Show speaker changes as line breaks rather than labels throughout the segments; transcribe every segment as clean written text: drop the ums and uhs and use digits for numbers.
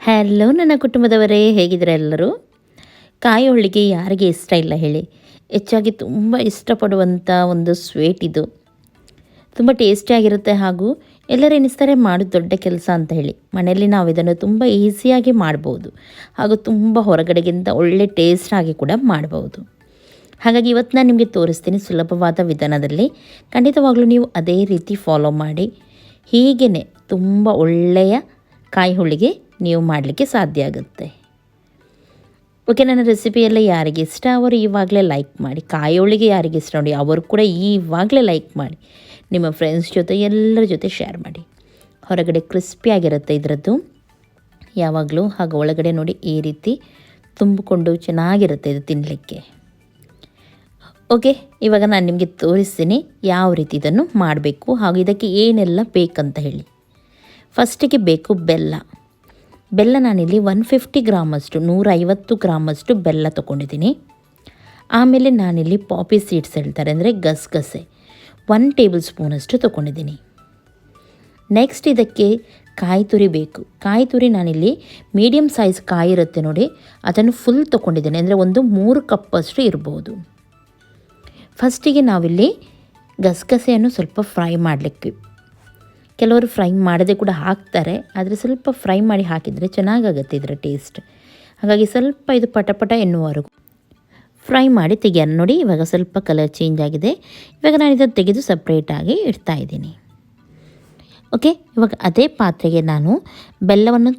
Hello ನನ್ನ ಕುಟುಂಬದವರೇ, ಹೇಗಿದ್ದಾರೆ ಎಲ್ಲರೂ? ಕಾಯಿ ಹೋಳಿಗೆ ಯಾರಿಗೆ ಇಷ್ಟ ಇಲ್ಲ ಹೇಳಿ. ಹೆಚ್ಚಾಗಿ ತುಂಬ ಇಷ್ಟಪಡುವಂಥ ಒಂದು ಸ್ವೀಟ್ ಇದು. ತುಂಬ ಟೇಸ್ಟಿಯಾಗಿರುತ್ತೆ ಹಾಗೂ ಎಲ್ಲರೂ ಎನಿಸ್ತಾರೆ ಮಾಡೋದು ದೊಡ್ಡ ಕೆಲಸ ಅಂತ ಹೇಳಿ. ಮನೆಯಲ್ಲಿ ನಾವು ಇದನ್ನು ತುಂಬ ಈಸಿಯಾಗಿ ಮಾಡ್ಬೋದು ಹಾಗೂ ತುಂಬ ಹೊರಗಡೆಗಿಂತ ಒಳ್ಳೆ ಟೇಸ್ಟಾಗಿ ಕೂಡ ಮಾಡ್ಬೋದು. ಹಾಗಾಗಿ ಇವತ್ತು ನಾನು ನಿಮಗೆ ತೋರಿಸ್ತೀನಿ ಸುಲಭವಾದ ವಿಧಾನದಲ್ಲಿ. ಖಂಡಿತವಾಗ್ಲೂ ನೀವು ಅದೇ ರೀತಿ ಫಾಲೋ ಮಾಡಿ. ಹೀಗೇ ತುಂಬ ಒಳ್ಳೆಯ ಕಾಯಿ ಹೋಳಿಗೆ ನೀವು ಮಾಡಲಿಕ್ಕೆ ಸಾಧ್ಯ ಆಗುತ್ತೆ. ಓಕೆ, ನನ್ನ ರೆಸಿಪಿಯೆಲ್ಲ ಯಾರಿಗೆ ಇಷ್ಟ ಅವರು ಇವಾಗಲೇ ಲೈಕ್ ಮಾಡಿ. ಕಾಯಿ ಹೋಳಿಗೆ ಯಾರಿಗೆ ಇಷ್ಟ ನೋಡಿ ಅವರು ಕೂಡ ಇವಾಗಲೇ ಲೈಕ್ ಮಾಡಿ. ನಿಮ್ಮ ಫ್ರೆಂಡ್ಸ್ ಜೊತೆ ಎಲ್ಲರ ಜೊತೆ ಶೇರ್ ಮಾಡಿ. ಹೊರಗಡೆ ಕ್ರಿಸ್ಪಿಯಾಗಿರುತ್ತೆ ಇದರದ್ದು ಯಾವಾಗಲೂ, ಹಾಗೂ ಒಳಗಡೆ ನೋಡಿ ಈ ರೀತಿ ತುಂಬಿಕೊಂಡು ಚೆನ್ನಾಗಿರುತ್ತೆ ಇದು ತಿನ್ನಲಿಕ್ಕೆ. ಓಕೆ, ಇವಾಗ ನಾನು ನಿಮಗೆ ತೋರಿಸ್ತೀನಿ ಯಾವ ರೀತಿ ಇದನ್ನು ಮಾಡಬೇಕು ಹಾಗೂ ಇದಕ್ಕೆ ಏನೆಲ್ಲ ಬೇಕಂತ ಹೇಳಿ. ಫಸ್ಟಿಗೆ ಬೇಕು ಬೆಲ್ಲ ನಾನಿಲ್ಲಿ 150 ಗ್ರಾಮಷ್ಟು 150 ಗ್ರಾಮಷ್ಟು ಬೆಲ್ಲ ತೊಗೊಂಡಿದ್ದೀನಿ. ಆಮೇಲೆ ನಾನಿಲ್ಲಿ ಪಾಪಿ ಸೀಡ್ಸ್ ಹೇಳ್ತಾರೆ ಅಂದರೆ ಗಸಗಸೆ 1 ಟೇಬಲ್ ಸ್ಪೂನಷ್ಟು ತೊಗೊಂಡಿದ್ದೀನಿ. ನೆಕ್ಸ್ಟ್ ಇದಕ್ಕೆ ಕಾಯಿ ತುರಿ ಬೇಕು. ಕಾಯಿ ತುರಿ ನಾನಿಲ್ಲಿ ಮೀಡಿಯಮ್ ಸೈಜ್ ಕಾಯಿ ಇರುತ್ತೆ ನೋಡಿ, ಅದನ್ನು ಫುಲ್ ತೊಗೊಂಡಿದ್ದೀನಿ. ಅಂದರೆ ಒಂದು 3 ಕಪ್ಪಷ್ಟು ಇರ್ಬೋದು. ಫಸ್ಟಿಗೆ ನಾವಿಲ್ಲಿ ಗಸಗಸೆಯನ್ನು ಸ್ವಲ್ಪ ಫ್ರೈ ಮಾಡಲಿಕ್ಕೆ, ಕೆಲವರು ಫ್ರೈ ಮಾಡದೆ ಕೂಡ ಹಾಕ್ತಾರೆ, ಆದರೆ ಸ್ವಲ್ಪ ಫ್ರೈ ಮಾಡಿ ಹಾಕಿದರೆ ಚೆನ್ನಾಗಾಗುತ್ತೆ ಇದರ ಟೇಸ್ಟ್. ಹಾಗಾಗಿ ಸ್ವಲ್ಪ ಇದು ಪಟಪಟ ಎನ್ನುವವರೆಗೂ ಫ್ರೈ ಮಾಡಿ ತೆಗೆಯೋಣ. ನೋಡಿ ಇವಾಗ ಸ್ವಲ್ಪ ಕಲರ್ ಚೇಂಜ್ ಆಗಿದೆ. ಇವಾಗ ನಾನು ಇದನ್ನು ತೆಗೆದು ಸಪ್ರೇಟಾಗಿ ಇಡ್ತಾಯಿದ್ದೀನಿ. ಓಕೆ, ಇವಾಗ ಅದೇ ಪಾತ್ರೆಗೆ ನಾನು ಬೆಲ್ಲವನ್ನು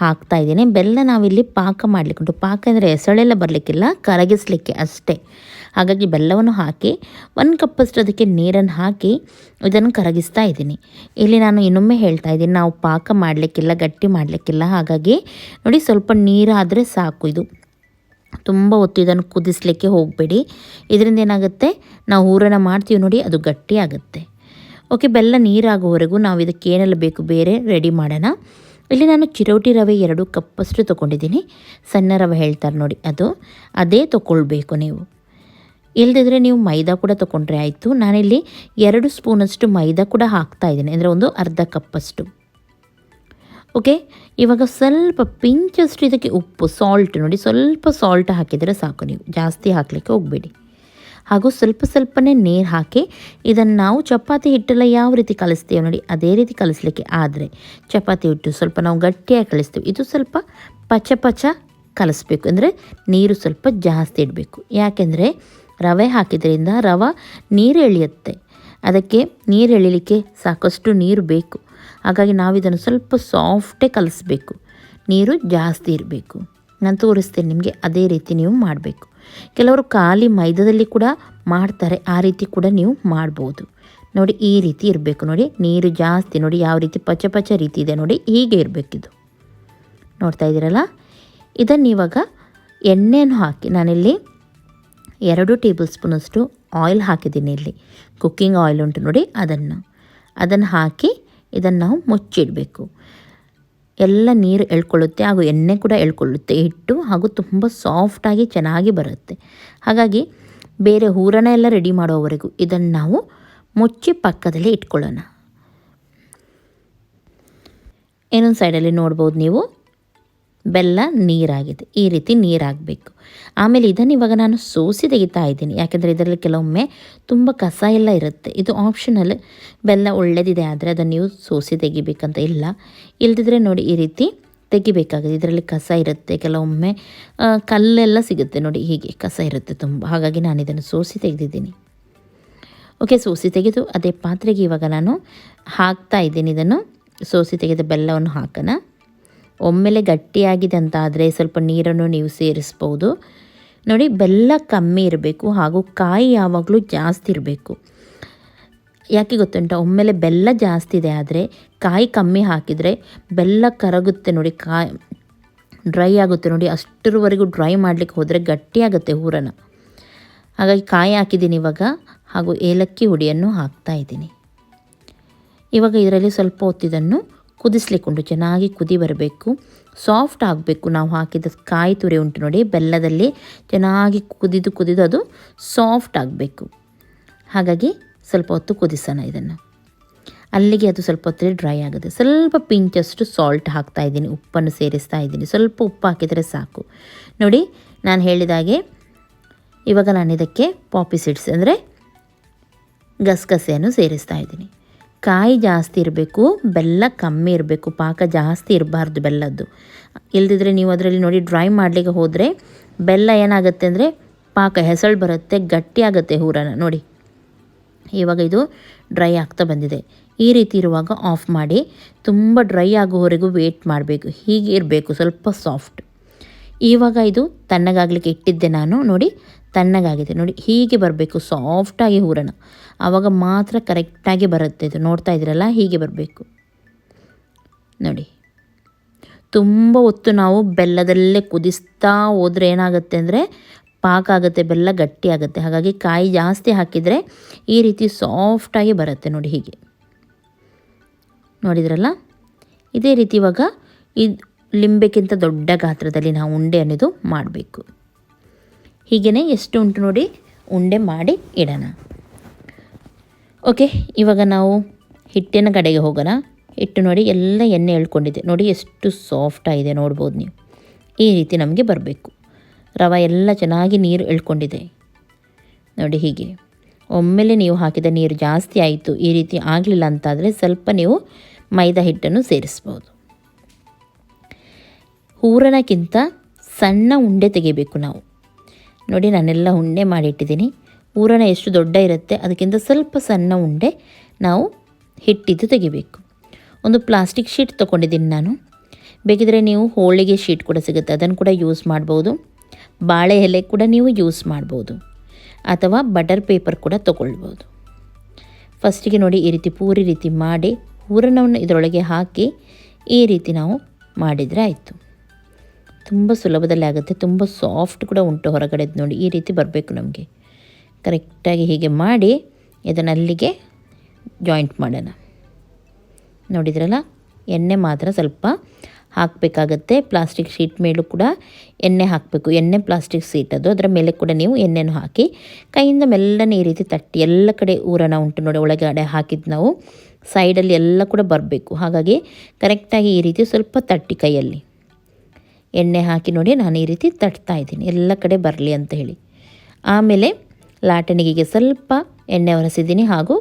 ಹಾಕ್ತಾಯಿದ್ದೀನಿ. ಬೆಲ್ಲ ನಾವಿಲ್ಲಿ ಪಾಕ ಮಾಡಲಿಕ್ಕೆ ಉಂಟು. ಪಾಕ ಅಂದರೆ ಎಸಳೆಲ್ಲ ಬರಲಿಕ್ಕಿಲ್ಲ, ಕರಗಿಸಲಿಕ್ಕೆ ಅಷ್ಟೇ. ಹಾಗಾಗಿ ಬೆಲ್ಲವನ್ನು ಹಾಕಿ 1 ಕಪ್ಪಷ್ಟು ಅದಕ್ಕೆ ನೀರನ್ನು ಹಾಕಿ ಇದನ್ನು ಕರಗಿಸ್ತಾ ಇದ್ದೀನಿ. ಇಲ್ಲಿ ನಾನು ಇನ್ನೊಮ್ಮೆ ಹೇಳ್ತಾ ಇದ್ದೀನಿ, ನಾವು ಪಾಕ ಮಾಡಲಿಕ್ಕಿಲ್ಲ, ಗಟ್ಟಿ ಮಾಡಲಿಕ್ಕಿಲ್ಲ. ಹಾಗಾಗಿ ನೋಡಿ ಸ್ವಲ್ಪ ನೀರಾದರೆ ಸಾಕು. ಇದು ತುಂಬ ಹೊತ್ತು ಇದನ್ನು ಕುದಿಸಲಿಕ್ಕೆ ಹೋಗಬೇಡಿ. ಇದರಿಂದ ಏನಾಗುತ್ತೆ, ನಾವು ಹೂರಣ ಮಾಡ್ತೀವಿ ನೋಡಿ ಅದು ಗಟ್ಟಿ ಆಗುತ್ತೆ. ಓಕೆ, ಬೆಲ್ಲ ನೀರಾಗೋವರೆಗೂ ನಾವು ಇದಕ್ಕೆ ಏನೆಲ್ಲ ಬೇಕು ಬೇರೆ ರೆಡಿ ಮಾಡೋಣ. ಇಲ್ಲಿ ನಾನು ಚಿರೋಟಿ ರವೆ 2 ಕಪ್ಪಷ್ಟು ತೊಗೊಂಡಿದ್ದೀನಿ. ಸಣ್ಣ ರವೆ ಹೇಳ್ತಾರೆ ನೋಡಿ, ಅದೇ ತೊಗೊಳ್ಬೇಕು ನೀವು. ಇಲ್ಲದಿದ್ದರೆ ನೀವು ಮೈದಾ ಕೂಡ ತೊಗೊಂಡ್ರೆ ಆಯಿತು. ನಾನಿಲ್ಲಿ 2 ಸ್ಪೂನಷ್ಟು ಮೈದಾ ಕೂಡ ಹಾಕ್ತಾಯಿದ್ದೀನಿ, ಅಂದರೆ ಒಂದು ಅರ್ಧ ಕಪ್ಪಷ್ಟು. ಓಕೆ, ಇವಾಗ ಸ್ವಲ್ಪ ಪಿಂಚಷ್ಟು ಇದಕ್ಕೆ ಉಪ್ಪು, ಸಾಲ್ಟ್ ನೋಡಿ, ಸ್ವಲ್ಪ ಸಾಲ್ಟ್ ಹಾಕಿದರೆ ಸಾಕು. ನೀವು ಜಾಸ್ತಿ ಹಾಕಲಿಕ್ಕೆ ಹೋಗಬೇಡಿ. ಹಾಗೂ ಸ್ವಲ್ಪನೇ ನೀರು ಹಾಕಿ ಇದನ್ನು ನಾವು ಚಪಾತಿ ಹಿಟ್ಟೆಲ್ಲ ಯಾವ ರೀತಿ ಕಲಿಸ್ತೀವಿ ನೋಡಿ ಅದೇ ರೀತಿ ಕಲಿಸ್ಲಿಕ್ಕೆ. ಆದರೆ ಚಪಾತಿ ಹಿಟ್ಟು ಸ್ವಲ್ಪ ನಾವು ಗಟ್ಟಿಯಾಗಿ ಕಲಿಸ್ತೀವಿ, ಇದು ಸ್ವಲ್ಪ ಪಚ ಕಲಿಸ್ಬೇಕು. ಅಂದರೆ ನೀರು ಸ್ವಲ್ಪ ಜಾಸ್ತಿ ಇಡಬೇಕು. ಯಾಕೆಂದರೆ ರವೆ ಹಾಕಿದ್ರಿಂದ ರವೆ ನೀರು ಎಳೆಯುತ್ತೆ, ಅದಕ್ಕೆ ನೀರು ಎಳಿಲಿಕ್ಕೆ ಸಾಕಷ್ಟು ನೀರು ಬೇಕು. ಹಾಗಾಗಿ ನಾವು ಇದನ್ನು ಸ್ವಲ್ಪ ಸಾಫ್ಟೇ ಕಲಿಸ್ಬೇಕು, ನೀರು ಜಾಸ್ತಿ ಇರಬೇಕು. ನಾನು ತೋರಿಸ್ತೇನೆ ನಿಮಗೆ, ಅದೇ ರೀತಿ ನೀವು ಮಾಡಬೇಕು. ಕೆಲವರು ಖಾಲಿ ಮೈದಾದಲ್ಲಿ ಕೂಡ ಮಾಡ್ತಾರೆ, ಆ ರೀತಿ ಕೂಡ ನೀವು ಮಾಡ್ಬೋದು. ನೋಡಿ ಈ ರೀತಿ ಇರಬೇಕು. ನೋಡಿ ನೀರು ಜಾಸ್ತಿ, ನೋಡಿ ಯಾವ ರೀತಿ ಪಚ ರೀತಿ ಇದೆ ನೋಡಿ, ಹೀಗೆ ಇರಬೇಕಿದು. ನೋಡ್ತಾ ಇದ್ದೀರಲ್ಲ, ಇದನ್ನು ಇವಾಗ ಎಣ್ಣೆಯನ್ನು ಹಾಕಿ, ನಾನಿಲ್ಲಿ 2 ಟೇಬಲ್ ಸ್ಪೂನಷ್ಟು ಆಯಿಲ್ ಹಾಕಿದ್ದೀನಿ. ಇಲ್ಲಿ ಕುಕ್ಕಿಂಗ್ ಆಯಿಲ್ ಉಂಟು ನೋಡಿ, ಅದನ್ನು ಹಾಕಿ ಇದನ್ನು ನಾವು ಮುಚ್ಚಿಡಬೇಕು. ಎಲ್ಲ ನೀರು ಎಳ್ಕೊಳ್ಳುತ್ತೆ ಹಾಗೂ ಎಣ್ಣೆ ಕೂಡ ಎಳ್ಕೊಳ್ಳುತ್ತೆ ಹಿಟ್ಟು, ಹಾಗೂ ತುಂಬ ಸಾಫ್ಟಾಗಿ ಚೆನ್ನಾಗಿ ಬರುತ್ತೆ. ಹಾಗಾಗಿ ಬೇರೆ ಹೂರಣ ಎಲ್ಲ ರೆಡಿ ಮಾಡೋವರೆಗೂ ಇದನ್ನು ನಾವು ಮುಚ್ಚಿ ಪಕ್ಕದಲ್ಲಿ ಇಟ್ಕೊಳ್ಳೋಣ. ಇನ್ನೊಂದು ಸೈಡಲ್ಲಿ ನೋಡ್ಬೋದು ನೀವು, ಬೆಲ್ಲ ನೀರಾಗಿದೆ, ಈ ರೀತಿ ನೀರಾಗಬೇಕು. ಆಮೇಲೆ ಇದನ್ನು ಇವಾಗ ನಾನು ಸೋಸಿ ತೆಗಿತಾ ಇದ್ದೀನಿ. ಯಾಕೆಂದರೆ ಇದರಲ್ಲಿ ಕೆಲವೊಮ್ಮೆ ತುಂಬ ಕಸ ಎಲ್ಲ ಇರುತ್ತೆ. ಇದು ಆಪ್ಷನಲ್, ಬೆಲ್ಲ ಒಳ್ಳೆಯದಿದೆ ಆದರೆ ಅದನ್ನು ನೀವು ಸೋಸಿ ತೆಗಿಬೇಕಂತ ಇಲ್ಲ. ಇಲ್ದಿದ್ರೆ ನೋಡಿ ಈ ರೀತಿ ತೆಗಿಬೇಕಾಗುತ್ತೆ. ಇದರಲ್ಲಿ ಕಸ ಇರುತ್ತೆ, ಕೆಲವೊಮ್ಮೆ ಕಲ್ಲೆಲ್ಲ ಸಿಗುತ್ತೆ ನೋಡಿ, ಹೀಗೆ ಕಸ ಇರುತ್ತೆ ತುಂಬ. ಹಾಗಾಗಿ ನಾನು ಇದನ್ನು ಸೋಸಿ ತೆಗೆದಿದ್ದೀನಿ. ಓಕೆ, ಸೋಸಿ ತೆಗೆದು ಅದೇ ಪಾತ್ರೆಗೆ ಇವಾಗ ನಾನು ಹಾಕ್ತಾ ಇದ್ದೀನಿ. ಇದನ್ನು ಸೋಸಿ ತೆಗೆದ ಬೆಲ್ಲವನ್ನು ಹಾಕೋಣ. ಒಮ್ಮೆಲೆ ಗಟ್ಟಿಯಾಗಿದೆ ಅಂತ ಆದರೆ ಸ್ವಲ್ಪ ನೀರನ್ನು ನೀವು ಸೇರಿಸ್ಬೋದು. ನೋಡಿ ಬೆಲ್ಲ ಕಮ್ಮಿ ಇರಬೇಕು ಹಾಗೂ ಕಾಯಿ ಯಾವಾಗಲೂ ಜಾಸ್ತಿ ಇರಬೇಕು. ಯಾಕೆ ಗೊತ್ತುಂಟ, ಒಮ್ಮೆಲೆ ಬೆಲ್ಲ ಜಾಸ್ತಿ ಇದೆ ಆದರೆ ಕಾಯಿ ಕಮ್ಮಿ ಹಾಕಿದರೆ ಬೆಲ್ಲ ಕರಗುತ್ತೆ ನೋಡಿ, ಕಾಯಿ ಡ್ರೈ ಆಗುತ್ತೆ ನೋಡಿ. ಅಷ್ಟರವರೆಗೂ ಡ್ರೈ ಮಾಡಲಿಕ್ಕೆ ಹೋದರೆ ಗಟ್ಟಿಯಾಗುತ್ತೆ ಹೂರಣ. ಹಾಗಾಗಿ ಕಾಯಿ ಹಾಕಿದ್ದೀನಿ ಇವಾಗ, ಹಾಗೂ ಏಲಕ್ಕಿ ಹುಡಿಯನ್ನು ಹಾಕ್ತಾಯಿದ್ದೀನಿ. ಇವಾಗ ಇದರಲ್ಲಿ ಸ್ವಲ್ಪ ಹೊತ್ತಿದನ್ನು ಕುದಿಸ್ಲಿಕ್ಕೆ ಉಂಟು, ಚೆನ್ನಾಗಿ ಕುದಿ ಬರಬೇಕು, ಸಾಫ್ಟ್ ಆಗಬೇಕು. ನಾವು ಹಾಕಿದ ಕಾಯಿ ತುರಿ ಉಂಟು ನೋಡಿ, ಬೆಲ್ಲದಲ್ಲಿ ಚೆನ್ನಾಗಿ ಕುದಿದು ಅದು ಸಾಫ್ಟ್ ಆಗಬೇಕು. ಹಾಗಾಗಿ ಸ್ವಲ್ಪ ಹೊತ್ತು ಕುದಿಸೋಣ ಇದನ್ನು. ಅಲ್ಲಿಗೆ ಅದು ಸ್ವಲ್ಪ ಹೊತ್ತಲ್ಲಿ ಡ್ರೈ ಆಗುತ್ತೆ. ಸ್ವಲ್ಪ ಪಿಂಚಷ್ಟು ಸಾಲ್ಟ್ ಹಾಕ್ತಾಯಿದ್ದೀನಿ, ಉಪ್ಪನ್ನು ಸೇರಿಸ್ತಾ ಇದ್ದೀನಿ. ಸ್ವಲ್ಪ ಉಪ್ಪು ಹಾಕಿದರೆ ಸಾಕು. ನೋಡಿ ನಾನು ಹೇಳಿದಾಗೆ ಇವಾಗ ನಾನು ಇದಕ್ಕೆ ಪಾಪಿ ಸೀಡ್ಸ್ ಅಂದರೆ ಗಸಗಸೆಯನ್ನು ಸೇರಿಸ್ತಾ ಇದ್ದೀನಿ. ಕಾಯಿ ಜಾಸ್ತಿ ಇರಬೇಕು, ಬೆಲ್ಲ ಕಮ್ಮಿ ಇರಬೇಕು, ಪಾಕ ಜಾಸ್ತಿ ಇರಬಾರ್ದು ಬೆಲ್ಲದ್ದು. ಇಲ್ದಿದ್ರೆ ನೀವು ಅದರಲ್ಲಿ ನೋಡಿ ಡ್ರೈ ಮಾಡಲಿಕ್ಕೆ ಹೋದರೆ ಬೆಲ್ಲ ಏನಾಗುತ್ತೆ ಅಂದರೆ ಪಾಕ ಹೆಸಳು ಬರುತ್ತೆ, ಗಟ್ಟಿಯಾಗುತ್ತೆ ಹೂರಣ. ನೋಡಿ ಇವಾಗ ಇದು ಡ್ರೈ ಆಗ್ತಾ ಬಂದಿದೆ. ಈ ರೀತಿ ಇರುವಾಗ ಆಫ್ ಮಾಡಿ. ತುಂಬ ಡ್ರೈ ಆಗೋವರೆಗೂ ವೇಟ್ ಮಾಡಬೇಕು. ಹೀಗೆ ಇರಬೇಕು, ಸ್ವಲ್ಪ ಸಾಫ್ಟ್. ಇವಾಗ ಇದು ತಣ್ಣಗಾಗಲಿಕ್ಕೆ ಇಟ್ಟಿದ್ದೆ ನಾನು. ನೋಡಿ ತಣ್ಣಗಾಗಿದೆ. ನೋಡಿ ಹೀಗೆ ಬರಬೇಕು, ಸಾಫ್ಟಾಗಿ ಹೂರಣ. ಆವಾಗ ಮಾತ್ರ ಕರೆಕ್ಟಾಗಿ ಬರುತ್ತೆ ಇದು. ನೋಡ್ತಾ ಇದ್ದೀರಲ್ಲ, ಹೀಗೆ ಬರಬೇಕು ನೋಡಿ. ತುಂಬ ಹೊತ್ತು ನಾವು ಬೆಲ್ಲದಲ್ಲೇ ಕುದಿಸ್ತಾ ಹೋದರೆ ಏನಾಗುತ್ತೆ ಅಂದರೆ ಪಾಕ ಆಗುತ್ತೆ, ಬೆಲ್ಲ ಗಟ್ಟಿ ಆಗುತ್ತೆ. ಹಾಗಾಗಿ ಕಾಯಿ ಜಾಸ್ತಿ ಹಾಕಿದರೆ ಈ ರೀತಿ ಸಾಫ್ಟಾಗಿ ಬರುತ್ತೆ ನೋಡಿ. ಹೀಗೆ ನೋಡಿದ್ರಲ್ಲ, ಇದೇ ರೀತಿ ಇವಾಗ ಇದು ಲಿಂಬೆಗಿಂತ ದೊಡ್ಡ ಗಾತ್ರದಲ್ಲಿ ನಾವು ಉಂಡೆ ಅನ್ನೋದು ಮಾಡಬೇಕು. ಹೀಗೇ ಎಷ್ಟು ಉಂಟು ನೋಡಿ ಉಂಡೆ ಮಾಡಿ ಇಡೋಣ. ಓಕೆ, ಇವಾಗ ನಾವು ಹಿಟ್ಟಿನ ಕಡೆಗೆ ಹೋಗೋಣ. ಹಿಟ್ಟು ನೋಡಿ ಎಲ್ಲ ಎಣ್ಣೆ ಎಳ್ಕೊಂಡಿದೆ. ನೋಡಿ ಎಷ್ಟು ಸಾಫ್ಟಾಗಿದೆ, ನೋಡ್ಬೋದು ನೀವು. ಈ ರೀತಿ ನಮಗೆ ಬರಬೇಕು. ರವೆ ಎಲ್ಲ ಚೆನ್ನಾಗಿ ನೀರು ಎಳ್ಕೊಂಡಿದೆ ನೋಡಿ. ಹೀಗೆ ಒಮ್ಮೆಲೆ ನೀವು ಹಾಕಿದ ನೀರು ಜಾಸ್ತಿ ಆಯಿತು, ಈ ರೀತಿ ಆಗಲಿಲ್ಲ ಅಂತಾದರೆ ಸ್ವಲ್ಪ ನೀವು ಮೈದಾ ಹಿಟ್ಟನ್ನು ಸೇರಿಸ್ಬೋದು. ಹೂರಣಕ್ಕಿಂತ ಸಣ್ಣ ಉಂಡೆ ತೆಗಿಬೇಕು ನಾವು. ನೋಡಿ ನಾನೆಲ್ಲ ಉಂಡೆ ಮಾಡಿಟ್ಟಿದ್ದೀನಿ. ಹೂರಣ ಎಷ್ಟು ದೊಡ್ಡ ಇರುತ್ತೆ ಅದಕ್ಕಿಂತ ಸ್ವಲ್ಪ ಸಣ್ಣ ಉಂಡೆ ನಾವು ಹಿಟ್ಟಿದ್ದು ತೆಗಿಬೇಕು. ಒಂದು ಪ್ಲಾಸ್ಟಿಕ್ ಶೀಟ್ ತೊಗೊಂಡಿದ್ದೀನಿ ನಾನು. ಬೇಕಿದ್ರೆ ನೀವು ಹೋಳಿಗೆ ಶೀಟ್ ಕೂಡ ಸಿಗುತ್ತೆ, ಅದನ್ನು ಕೂಡ ಯೂಸ್ ಮಾಡ್ಬೋದು. ಬಾಳೆ ಎಲೆ ಕೂಡ ನೀವು ಯೂಸ್ ಮಾಡ್ಬೋದು, ಅಥವಾ ಬಟರ್ ಪೇಪರ್ ಕೂಡ ತೊಗೊಳ್ಬೋದು. ಫಸ್ಟಿಗೆ ನೋಡಿ ಈ ರೀತಿ ಪೂರಿ ರೀತಿ ಮಾಡಿ ಹೂರಣವನ್ನು ಇದರೊಳಗೆ ಹಾಕಿ ಈ ರೀತಿ ನಾವು ಮಾಡಿದರೆ ಆಯಿತು. ತುಂಬ ಸುಲಭದಲ್ಲಿ ಆಗುತ್ತೆ, ತುಂಬ ಸಾಫ್ಟ್ ಕೂಡ ಉಂಟು ಹೊರಗಡೆದು. ನೋಡಿ ಈ ರೀತಿ ಬರಬೇಕು ನಮಗೆ. ಕರೆಕ್ಟಾಗಿ ಹೀಗೆ ಮಾಡಿ ಇದನ್ನು ಅಲ್ಲಿಗೆ ಜಾಯಿಂಟ್ ಮಾಡೋಣ. ನೋಡಿದ್ರಲ್ಲ, ಎಣ್ಣೆ ಮಾತ್ರ ಸ್ವಲ್ಪ ಹಾಕಬೇಕಾಗತ್ತೆ. ಪ್ಲಾಸ್ಟಿಕ್ ಶೀಟ್ ಮೇಲೂ ಕೂಡ ಎಣ್ಣೆ ಹಾಕಬೇಕು. ಎಣ್ಣೆ ಪ್ಲಾಸ್ಟಿಕ್ ಶೀಟ್ ಅದು, ಅದರ ಮೇಲೆ ಕೂಡ ನೀವು ಎಣ್ಣೆನೂ ಹಾಕಿ ಕೈಯಿಂದ ಮೆಲ್ಲನೆ ಈ ರೀತಿ ತಟ್ಟಿ ಎಲ್ಲ ಕಡೆ ಹೂರಣ ಉಂಟು ನೋಡಿ ಒಳಗಡೆ ಹಾಕಿದ್ದು ನಾವು ಸೈಡಲ್ಲಿ ಎಲ್ಲ ಕೂಡ ಬರಬೇಕು. ಹಾಗಾಗಿ ಕರೆಕ್ಟಾಗಿ ಈ ರೀತಿ ಸ್ವಲ್ಪ ತಟ್ಟಿ ಕೈಯಲ್ಲಿ ಎಣ್ಣೆ ಹಾಕಿ ನೋಡಿ ನಾನು ಈ ರೀತಿ ತಟ್ತಾ ಇದ್ದೀನಿ, ಎಲ್ಲ ಕಡೆ ಬರಲಿ ಅಂತ ಹೇಳಿ. ಆಮೇಲೆ ಲಾಟಣಿಗೆಗೆ ಸ್ವಲ್ಪ ಎಣ್ಣೆ ಒರೆಸಿದ್ದೀನಿ. ಹಾಗೂ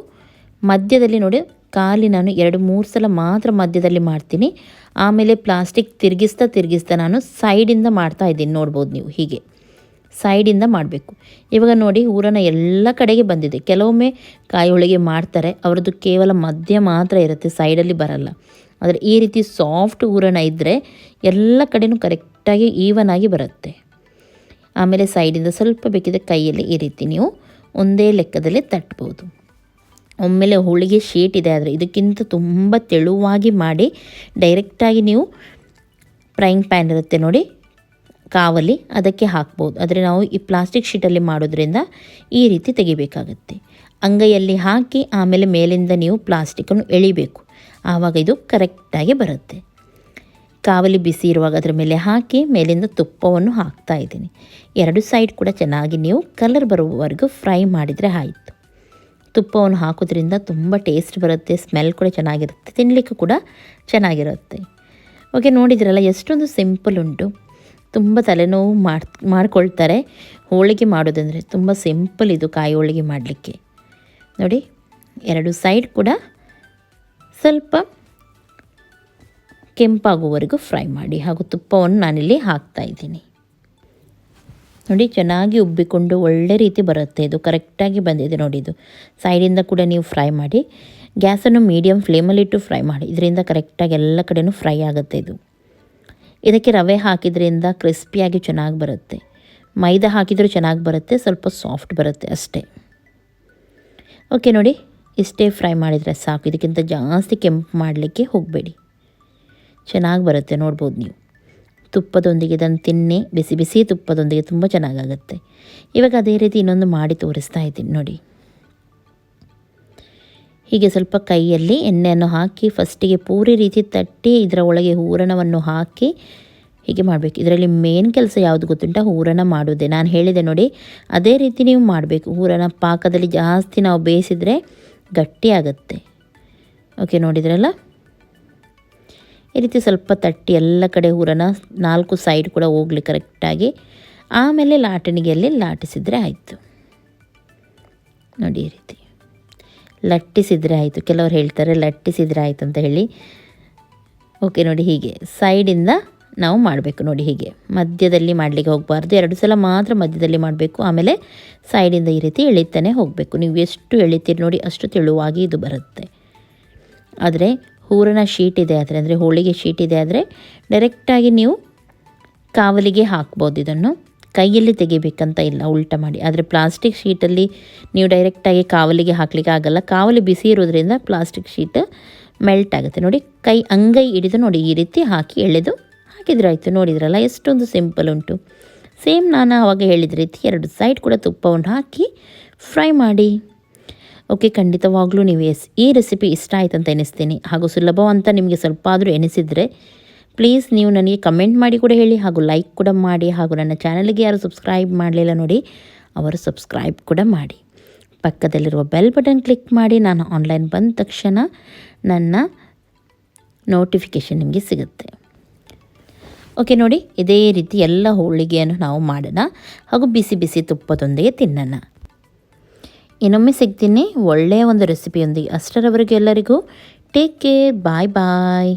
ಮಧ್ಯದಲ್ಲಿ ನೋಡಿ ಖಾಲಿ ನಾನು 2-3 ಸಲ ಮಾತ್ರ ಮಧ್ಯದಲ್ಲಿ ಮಾಡ್ತೀನಿ. ಆಮೇಲೆ ಪ್ಲಾಸ್ಟಿಕ್ ತಿರುಗಿಸ್ತಾ ನಾನು ಸೈಡಿಂದ ಮಾಡ್ತಾ ಇದ್ದೀನಿ. ನೋಡ್ಬೋದು ನೀವು, ಹೀಗೆ ಸೈಡಿಂದ ಮಾಡಬೇಕು. ಇವಾಗ ನೋಡಿ ಹೂರಣ ಎಲ್ಲ ಕಡೆಗೆ ಬಂದಿದೆ. ಕೆಲವೊಮ್ಮೆ ಕಾಯಿ ಹೋಳಿಗೆ ಮಾಡ್ತಾರೆ, ಅವ್ರದ್ದು ಕೇವಲ ಮಧ್ಯ ಮಾತ್ರ ಇರುತ್ತೆ, ಸೈಡಲ್ಲಿ ಬರಲ್ಲ. ಆದರೆ ಈ ರೀತಿ ಸಾಫ್ಟ್ ಹೂರಣ ಇದ್ದರೆ ಎಲ್ಲ ಕಡೆಯೂ ಕರೆಕ್ಟಾಗಿ ಈವನ್ ಆಗಿ ಬರುತ್ತೆ. ಆಮೇಲೆ ಸೈಡಿಂದ ಸ್ವಲ್ಪ ಬೇಕಿದ್ರೆ ಕೈಯಲ್ಲಿ ಈ ರೀತಿ ನೀವು ಒಂದೇ ಲೆಕ್ಕದಲ್ಲಿ ತಟ್ಬೋದು. ಒಮ್ಮೆಲೆ ಹೋಳಿಗೆ ಶೀಟ್ ಇದೆ, ಆದರೆ ಇದಕ್ಕಿಂತ ತುಂಬ ತೆಳುವಾಗಿ ಮಾಡಿ ಡೈರೆಕ್ಟಾಗಿ ನೀವು ಫ್ರೈಯಿಂಗ್ ಪ್ಯಾನ್ ಇರುತ್ತೆ ನೋಡಿ, ಕಾವಲಿ, ಅದಕ್ಕೆ ಹಾಕ್ಬೋದು. ಆದರೆ ನಾವು ಈ ಪ್ಲಾಸ್ಟಿಕ್ ಶೀಟಲ್ಲಿ ಮಾಡೋದ್ರಿಂದ ಈ ರೀತಿ ತೆಗಿಬೇಕಾಗತ್ತೆ. ಅಂಗೈಯಲ್ಲಿ ಹಾಕಿ ಆಮೇಲೆ ಮೇಲಿಂದ ನೀವು ಪ್ಲಾಸ್ಟಿಕ್ಕನ್ನು ಎಳಿಬೇಕು, ಆವಾಗ ಇದು ಕರೆಕ್ಟಾಗಿ ಬರುತ್ತೆ. ಕಾವಲಿ ಬಿಸಿ ಇರುವಾಗ ಅದರ ಮೇಲೆ ಹಾಕಿ ಮೇಲಿಂದ ತುಪ್ಪವನ್ನು ಹಾಕ್ತಾ ಇದ್ದೀನಿ. 2 ಸೈಡ್ ಕೂಡ ಚೆನ್ನಾಗಿ ನೀವು ಕಲರ್ ಬರುವವರೆಗೂ ಫ್ರೈ ಮಾಡಿದರೆ ಆಯಿತು. ತುಪ್ಪವನ್ನು ಹಾಕೋದ್ರಿಂದ ತುಂಬ ಟೇಸ್ಟ್ ಬರುತ್ತೆ, ಸ್ಮೆಲ್ ಕೂಡ ಚೆನ್ನಾಗಿರುತ್ತೆ, ತಿನ್ನಲಿಕ್ಕೂ ಕೂಡ ಚೆನ್ನಾಗಿರುತ್ತೆ. ಓಕೆ, ನೋಡಿದ್ರಲ್ಲ ಎಷ್ಟೊಂದು ಸಿಂಪಲ್ ಉಂಟು. ತುಂಬ ತಲೆನೋವು ಮಾಡ್ಕೊಳ್ತಾರೆ ಹೋಳಿಗೆ ಮಾಡೋದಂದರೆ. ತುಂಬ ಸಿಂಪಲ್ ಇದು ಕಾಯಿ ಹೋಳಿಗೆ ಮಾಡಲಿಕ್ಕೆ. ನೋಡಿ 2 ಸೈಡ್ ಕೂಡ ಸ್ವಲ್ಪ ಕೆಂಪಾಗುವವರೆಗೂ ಫ್ರೈ ಮಾಡಿ. ಹಾಗೂ ತುಪ್ಪವನ್ನು ನಾನಿಲ್ಲಿ ಹಾಕ್ತಾಯಿದ್ದೀನಿ. ನೋಡಿ ಚೆನ್ನಾಗಿ ಉಬ್ಬಿಕೊಂಡು ಒಳ್ಳೆ ರೀತಿ ಬರುತ್ತೆ. ಇದು ಕರೆಕ್ಟಾಗಿ ಬಂದಿದೆ ನೋಡಿ. ಇದು ಸೈಡಿಂದ ಕೂಡ ನೀವು ಫ್ರೈ ಮಾಡಿ. ಗ್ಯಾಸನ್ನು ಮೀಡಿಯಮ್ ಫ್ಲೇಮಲ್ಲಿಟ್ಟು ಫ್ರೈ ಮಾಡಿ, ಇದರಿಂದ ಕರೆಕ್ಟಾಗಿ ಎಲ್ಲ ಕಡೆಯೂ ಫ್ರೈ ಆಗುತ್ತೆ. ಇದು ಇದಕ್ಕೆ ರವೆ ಹಾಕಿದ್ರಿಂದ ಕ್ರಿಸ್ಪಿಯಾಗಿ ಚೆನ್ನಾಗಿ ಬರುತ್ತೆ. ಮೈದಾ ಹಾಕಿದರೂ ಚೆನ್ನಾಗಿ ಬರುತ್ತೆ, ಸ್ವಲ್ಪ ಸಾಫ್ಟ್ ಬರುತ್ತೆ ಅಷ್ಟೇ. ಓಕೆ ನೋಡಿ, ಇಷ್ಟೇ ಫ್ರೈ ಮಾಡಿದರೆ ಸಾಕು. ಇದಕ್ಕಿಂತ ಜಾಸ್ತಿ ಕೆಂಪು ಮಾಡಲಿಕ್ಕೆ ಹೋಗಬೇಡಿ, ಚೆನ್ನಾಗಿ ಬರುತ್ತೆ. ನೋಡ್ಬೋದು ನೀವು, ತುಪ್ಪದೊಂದಿಗೆ ಇದನ್ನು ತಿನ್ನಿ, ಬಿಸಿ ಬಿಸಿ ತುಪ್ಪದೊಂದಿಗೆ ತುಂಬ ಚೆನ್ನಾಗಾಗುತ್ತೆ. ಇವಾಗ ಅದೇ ರೀತಿ ಇನ್ನೊಂದು ಮಾಡಿ ತೋರಿಸ್ತಾ ಇದ್ದೀನಿ ನೋಡಿ. ಹೀಗೆ ಸ್ವಲ್ಪ ಕೈಯಲ್ಲಿ ಎಣ್ಣೆಯನ್ನು ಹಾಕಿ ಫಸ್ಟಿಗೆ ಪೂರಿ ರೀತಿ ತಟ್ಟಿ ಇದರ ಒಳಗೆ ಹೂರಣವನ್ನು ಹಾಕಿ ಹೀಗೆ ಮಾಡಬೇಕು. ಇದರಲ್ಲಿ ಮೇನ್ ಕೆಲಸ ಯಾವುದು ಗೊತ್ತುಂಟ, ಹೂರಣ ಮಾಡೋದೇ. ನಾನು ಹೇಳಿದೆ ನೋಡಿ, ಅದೇ ರೀತಿ ನೀವು ಮಾಡಬೇಕು. ಹೂರಣ ಪಾಕದಲ್ಲಿ ಜಾಸ್ತಿ ನಾವು ಬೇಯಿಸಿದರೆ ಗಟ್ಟಿ ಆಗುತ್ತೆ. ಓಕೆ, ನೋಡಿದ್ರಲ್ಲ, ಈ ರೀತಿ ಸ್ವಲ್ಪ ತಟ್ಟಿ ಎಲ್ಲ ಕಡೆ ಹೂರಣ 4 ಸೈಡ್ ಕೂಡ ಹೋಗಲಿ ಕರೆಕ್ಟಾಗಿ. ಆಮೇಲೆ ಲಾಟಣಿಗೆಯಲ್ಲಿ ಲಾಟಿಸಿದರೆ ಆಯಿತು. ನೋಡಿ, ಈ ರೀತಿ ಲಟ್ಟಿಸಿದರೆ ಆಯಿತು. ಕೆಲವರು ಹೇಳ್ತಾರೆ ಲಟ್ಟಿಸಿದರೆ ಆಯಿತು ಅಂತ ಹೇಳಿ. ಓಕೆ, ನೋಡಿ ಹೀಗೆ ಸೈಡಿಂದ ನಾವು ಮಾಡಬೇಕು. ನೋಡಿ, ಹೀಗೆ ಮಧ್ಯದಲ್ಲಿ ಮಾಡಲಿಕ್ಕೆ ಹೋಗಬಾರ್ದು. 2 ಸಲ ಮಾತ್ರ ಮಧ್ಯದಲ್ಲಿ ಮಾಡಬೇಕು. ಆಮೇಲೆ ಸೈಡಿಂದ ಈ ರೀತಿ ಎಳಿತಾನೆ ಹೋಗಬೇಕು. ನೀವು ಎಷ್ಟು ಎಳಿತೀರಿ ನೋಡಿ ಅಷ್ಟು ತೆಳುವಾಗಿ ಇದು ಬರುತ್ತೆ. ಆದರೆ ಹೂರಣ ಶೀಟ್ ಇದೆ ಆದರೆ, ಅಂದರೆ ಹೋಳಿಗೆ ಶೀಟ್ ಇದೆ ಆದರೆ ಡೈರೆಕ್ಟಾಗಿ ನೀವು ಕಾವಲಿಗೆ ಹಾಕ್ಬೋದು. ಇದನ್ನು ಕೈಯಲ್ಲಿ ತೆಗಿಬೇಕಂತ ಇಲ್ಲ, ಉಲ್ಟ ಮಾಡಿ. ಆದರೆ ಪ್ಲಾಸ್ಟಿಕ್ ಶೀಟಲ್ಲಿ ನೀವು ಡೈರೆಕ್ಟಾಗಿ ಕಾವಲಿಗೆ ಹಾಕಲಿಕ್ಕೆ ಆಗಲ್ಲ. ಕಾವಲಿ ಬಿಸಿ ಇರೋದ್ರಿಂದ ಪ್ಲಾಸ್ಟಿಕ್ ಶೀಟ್ ಮೆಲ್ಟ್ ಆಗುತ್ತೆ. ನೋಡಿ, ಅಂಗೈ ಹಿಡಿದು ನೋಡಿ ಈ ರೀತಿ ಹಾಕಿ ಎಳೆದು ಹಾಕಿದ್ರೆ ಆಯಿತು. ನೋಡಿದ್ರಲ್ಲ ಎಷ್ಟೊಂದು ಸಿಂಪಲ್ ಉಂಟು. ಸೇಮ್ ನಾನು ಆವಾಗ ಹೇಳಿದ ರೀತಿ 2 ಸೈಡ್ ಕೂಡ ತುಪ್ಪವನ್ನು ಹಾಕಿ ಫ್ರೈ ಮಾಡಿ. ಓಕೆ, ಖಂಡಿತವಾಗ್ಲೂ ನೀವು ಈ ರೆಸಿಪಿ ಇಷ್ಟ ಆಯ್ತು ಅಂತ ಎನಿಸ್ತೀನಿ. ಹಾಗೂ ಸುಲಭ ಅಂತ ನಿಮಗೆ ಸ್ವಲ್ಪ ಆದರೂ ಎನಿಸಿದರೆ ಪ್ಲೀಸ್ ನೀವು ನನಗೆ ಕಮೆಂಟ್ ಮಾಡಿ ಕೂಡ ಹೇಳಿ, ಹಾಗೂ ಲೈಕ್ ಕೂಡ ಮಾಡಿ. ಹಾಗೂ ನನ್ನ ಚಾನಲ್ಗೆ ಯಾರು ಸಬ್ಸ್ಕ್ರೈಬ್ ಮಾಡಲಿಲ್ಲ ನೋಡಿ, ಅವರು ಸಬ್ಸ್ಕ್ರೈಬ್ ಕೂಡ ಮಾಡಿ. ಪಕ್ಕದಲ್ಲಿರುವ ಬೆಲ್ ಬಟನ್ ಕ್ಲಿಕ್ ಮಾಡಿ. ನಾನು ಆನ್ಲೈನ್ ಬಂದ ತಕ್ಷಣ ನನ್ನ ನೋಟಿಫಿಕೇಷನ್ ನಿಮಗೆ ಸಿಗುತ್ತೆ. ಓಕೆ, ನೋಡಿ ಇದೇ ರೀತಿ ಎಲ್ಲ ಹೋಳಿಗೆಯನ್ನು ನಾವು ಮಾಡೋಣ ಹಾಗೂ ಬಿಸಿ ಬಿಸಿ ತುಪ್ಪದೊಂದಿಗೆ ತಿನ್ನೋಣ. ಇನ್ನೊಮ್ಮೆ ಸಿಗ್ತೀನಿ ಒಳ್ಳೆಯ ಒಂದು ರೆಸಿಪಿಯೊಂದಿಗೆ. ಅಷ್ಟರವರೆಗೂ ಎಲ್ಲರಿಗೂ ಟೇಕ್ ಕೇರ್, ಬಾಯ್ ಬಾಯ್.